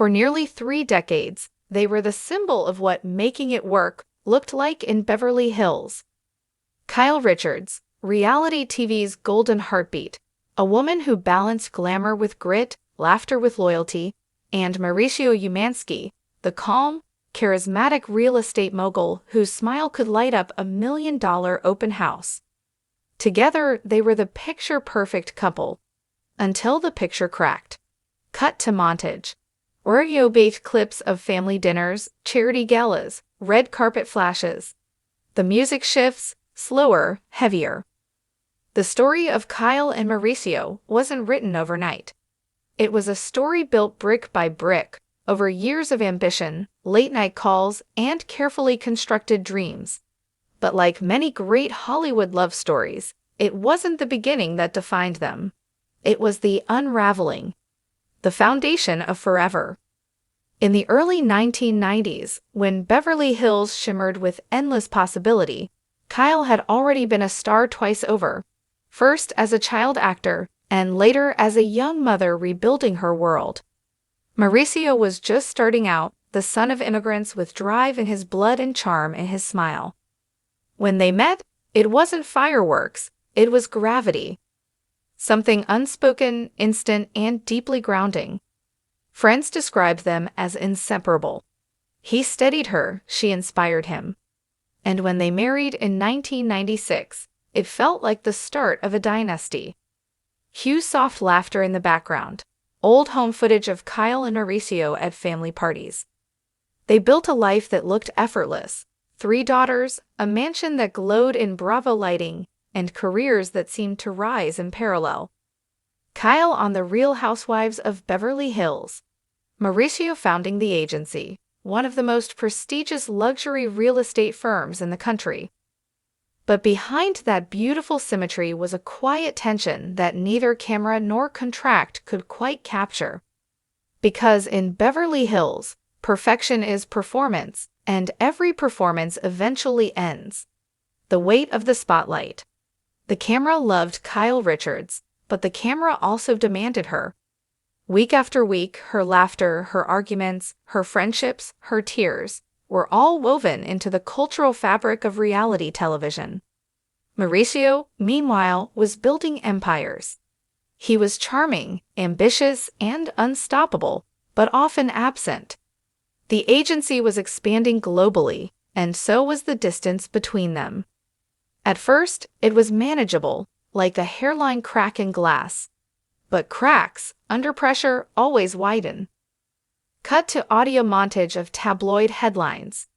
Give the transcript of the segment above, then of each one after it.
For nearly 3 decades, they were the symbol of what making it work looked like in Beverly Hills. Kyle Richards, reality TV's golden heartbeat, a woman who balanced glamour with grit, laughter with loyalty, and Mauricio Umansky, the calm, charismatic real estate mogul whose smile could light up $1 million open house. Together, they were the picture-perfect couple, until the picture cracked. Cut to montage. Oreo-baked clips of family dinners, charity galas, red carpet flashes. The music shifts, slower, heavier. The story of Kyle and Mauricio wasn't written overnight. It was a story built brick by brick, over years of ambition, late-night calls, and carefully constructed dreams. But like many great Hollywood love stories, it wasn't the beginning that defined them. It was the unraveling, the foundation of forever. In the early 1990s, when Beverly Hills shimmered with endless possibility, Kyle had already been a star twice over, first as a child actor, and later as a young mother rebuilding her world. Mauricio was just starting out, the son of immigrants with drive in his blood and charm in his smile. When they met, it wasn't fireworks, it was gravity. Something unspoken, instant, and deeply grounding. Friends described them as inseparable. He steadied her, she inspired him. And when they married in 1996, it felt like the start of a dynasty. Cue soft laughter in the background, old home footage of Kyle and Mauricio at family parties. They built a life that looked effortless. 3 daughters, a mansion that glowed in Bravo lighting, and careers that seemed to rise in parallel. Kyle on The Real Housewives of Beverly Hills. Mauricio founding the agency, one of the most prestigious luxury real estate firms in the country. But behind that beautiful symmetry was a quiet tension that neither camera nor contract could quite capture. Because in Beverly Hills, perfection is performance, and every performance eventually ends. The weight of the spotlight. The camera loved Kyle Richards, but the camera also demanded her. Week after week, her laughter, her arguments, her friendships, her tears were all woven into the cultural fabric of reality television. Mauricio, meanwhile, was building empires. He was charming, ambitious, and unstoppable, but often absent. The agency was expanding globally, and so was the distance between them. At first, it was manageable, like a hairline crack in glass. But cracks, under pressure, always widen. Cut to audio montage of tabloid headlines.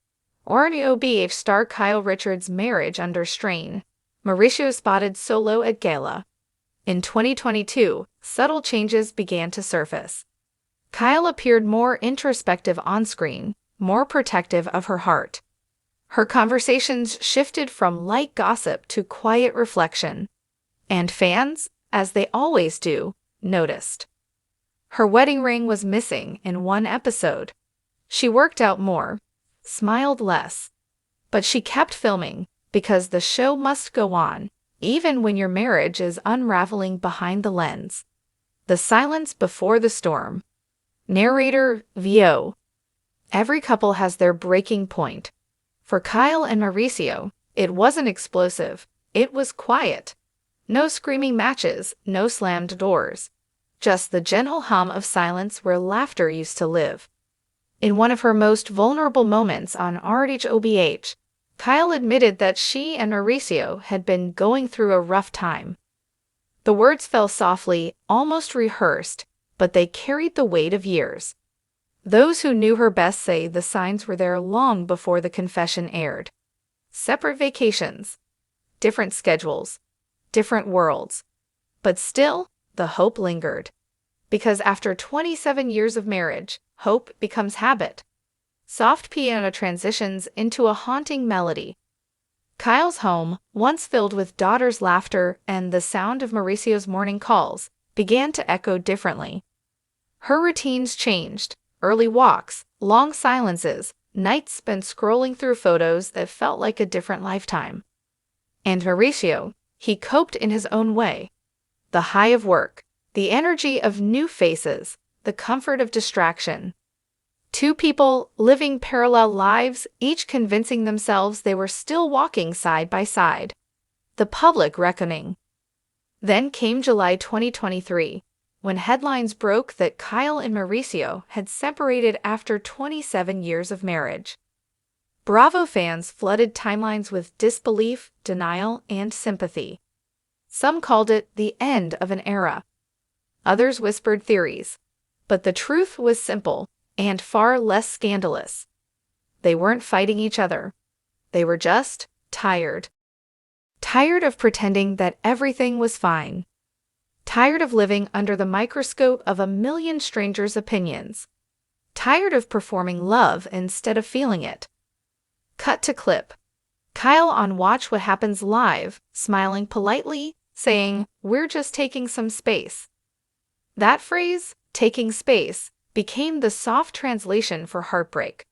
Oreo star Kyle Richards' marriage under strain. Mauricio spotted solo at gala. In 2022, subtle changes began to surface. Kyle appeared more introspective on-screen, more protective of her heart. Her conversations shifted from light gossip to quiet reflection. And fans, as they always do, noticed. Her wedding ring was missing in one episode. She worked out more, smiled less. But she kept filming, because the show must go on, even when your marriage is unraveling behind the lens. The silence before the storm. Narrator, VO. Every couple has their breaking point. For Kyle and Mauricio, it wasn't explosive, it was quiet. No screaming matches, no slammed doors. Just the gentle hum of silence where laughter used to live. In one of her most vulnerable moments on RHOBH, Kyle admitted that she and Mauricio had been going through a rough time. The words fell softly, almost rehearsed, but they carried the weight of years. Those who knew her best say the signs were there long before the confession aired. Separate vacations, different schedules, different worlds. But still, the hope lingered. Because after 27 years of marriage, hope becomes habit. Soft piano transitions into a haunting melody. Kyle's home, once filled with daughters' laughter and the sound of Mauricio's morning calls, began to echo differently. Her routines changed. Early walks, long silences, nights spent scrolling through photos that felt like a different lifetime. And Mauricio, he coped in his own way. The high of work, the energy of new faces, the comfort of distraction. Two people living parallel lives, each convincing themselves they were still walking side by side. The public reckoning. Then came July 2023, when headlines broke that Kyle and Mauricio had separated after 27 years of marriage. Bravo fans flooded timelines with disbelief, denial, and sympathy. Some called it the end of an era. Others whispered theories. But the truth was simple and far less scandalous. They weren't fighting each other. They were just tired. Tired of pretending that everything was fine. Tired of living under the microscope of a million strangers' opinions. Tired of performing love instead of feeling it. Cut to clip. Kyle on Watch What Happens Live, smiling politely, saying, "We're just taking some space." That phrase, taking space, became the soft translation for heartbreak.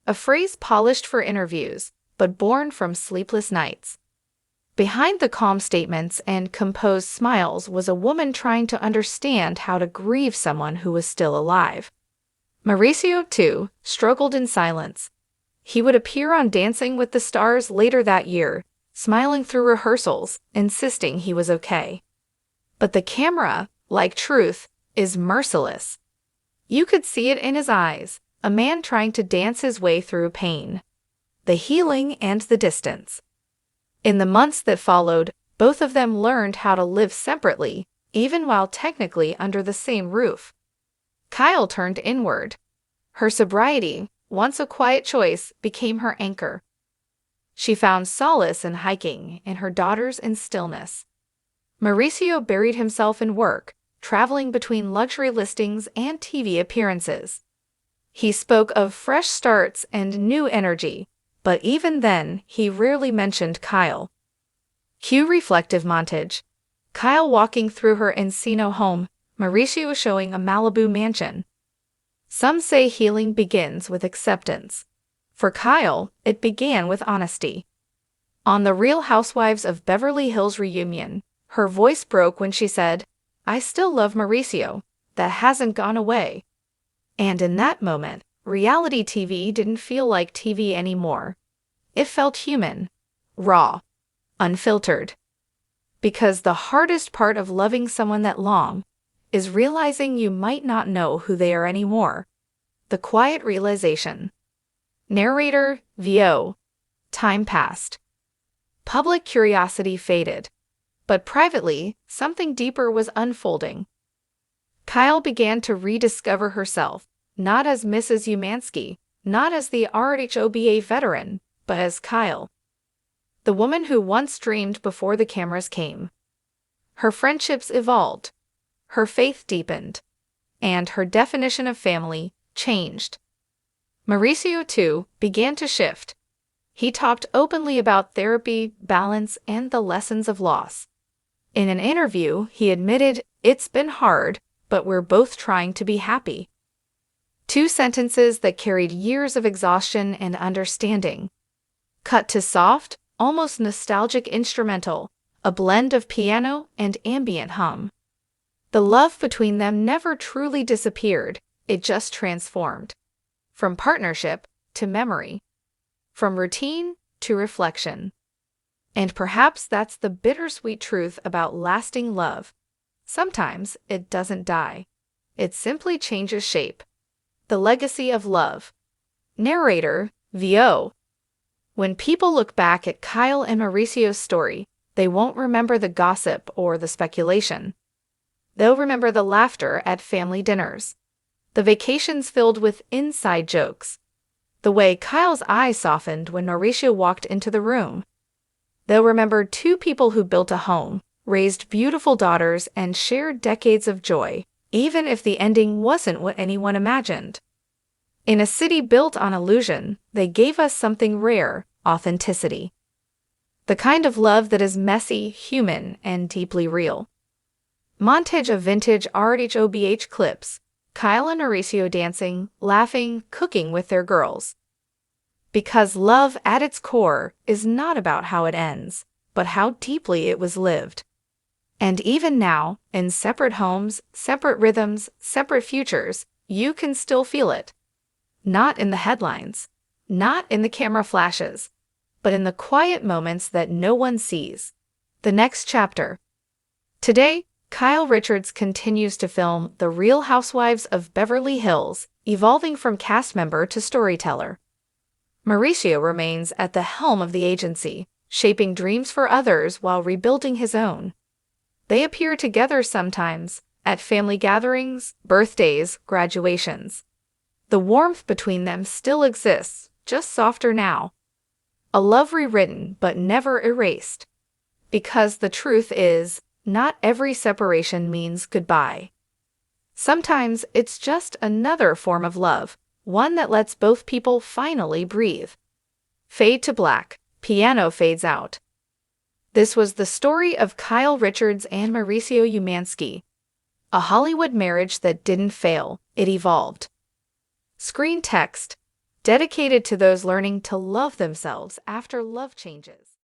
A phrase polished for interviews, but born from sleepless nights. Behind the calm statements and composed smiles was a woman trying to understand how to grieve someone who was still alive. Mauricio, too, struggled in silence. He would appear on Dancing with the Stars later that year, smiling through rehearsals, insisting he was okay. But the camera, like truth, is merciless. You could see it in his eyes, a man trying to dance his way through pain, the healing and the distance. In the months that followed, both of them learned how to live separately, even while technically under the same roof. Kyle turned inward. Her sobriety, once a quiet choice, became her anchor. She found solace in hiking and her daughters in stillness. Mauricio buried himself in work, traveling between luxury listings and TV appearances. He spoke of fresh starts and new energy, but even then, he rarely mentioned Kyle. Cue reflective montage. Kyle walking through her Encino home, Mauricio showing a Malibu mansion. Some say healing begins with acceptance. For Kyle, it began with honesty. On The Real Housewives of Beverly Hills reunion, her voice broke when she said, "I still love Mauricio. That hasn't gone away." And in that moment, reality TV didn't feel like TV anymore. It felt human, raw, unfiltered. Because the hardest part of loving someone that long is realizing you might not know who they are anymore. The quiet realization. Narrator, VO. Time passed. Public curiosity faded. But privately, something deeper was unfolding. Kyle began to rediscover herself, not as Mrs. Umansky, not as the RHOBA veteran, but as Kyle. The woman who once dreamed before the cameras came. Her friendships evolved. Her faith deepened. And her definition of family changed. Mauricio, too, began to shift. He talked openly about therapy, balance, and the lessons of loss. In an interview, he admitted, "It's been hard, but we're both trying to be happy." Two sentences that carried years of exhaustion and understanding. Cut to soft, almost nostalgic instrumental, a blend of piano and ambient hum. The love between them never truly disappeared, it just transformed. From partnership to memory. From routine to reflection. And perhaps that's the bittersweet truth about lasting love. Sometimes it doesn't die. It simply changes shape. The legacy of love. Narrator, VO. When people look back at Kyle and Mauricio's story, they won't remember the gossip or the speculation. They'll remember the laughter at family dinners. The vacations filled with inside jokes. The way Kyle's eyes softened when Mauricio walked into the room. They'll remember two people who built a home, raised beautiful daughters, and shared decades of joy, even if the ending wasn't what anyone imagined. In a city built on illusion, they gave us something rare, authenticity. The kind of love that is messy, human, and deeply real. Montage of vintage RHOBH clips, Kyle and Mauricio dancing, laughing, cooking with their girls. Because love at its core is not about how it ends, but how deeply it was lived. And even now, in separate homes, separate rhythms, separate futures, you can still feel it. Not in the headlines, not in the camera flashes, but in the quiet moments that no one sees. The next chapter. Today, Kyle Richards continues to film The Real Housewives of Beverly Hills, evolving from cast member to storyteller. Mauricio remains at the helm of the agency, shaping dreams for others while rebuilding his own. They appear together sometimes, at family gatherings, birthdays, graduations. The warmth between them still exists, just softer now. A love rewritten but never erased. Because the truth is, not every separation means goodbye. Sometimes it's just another form of love, one that lets both people finally breathe. Fade to black, piano fades out. This was the story of Kyle Richards and Mauricio Umansky. A Hollywood marriage that didn't fail, it evolved. Screen text, dedicated to those learning to love themselves after love changes.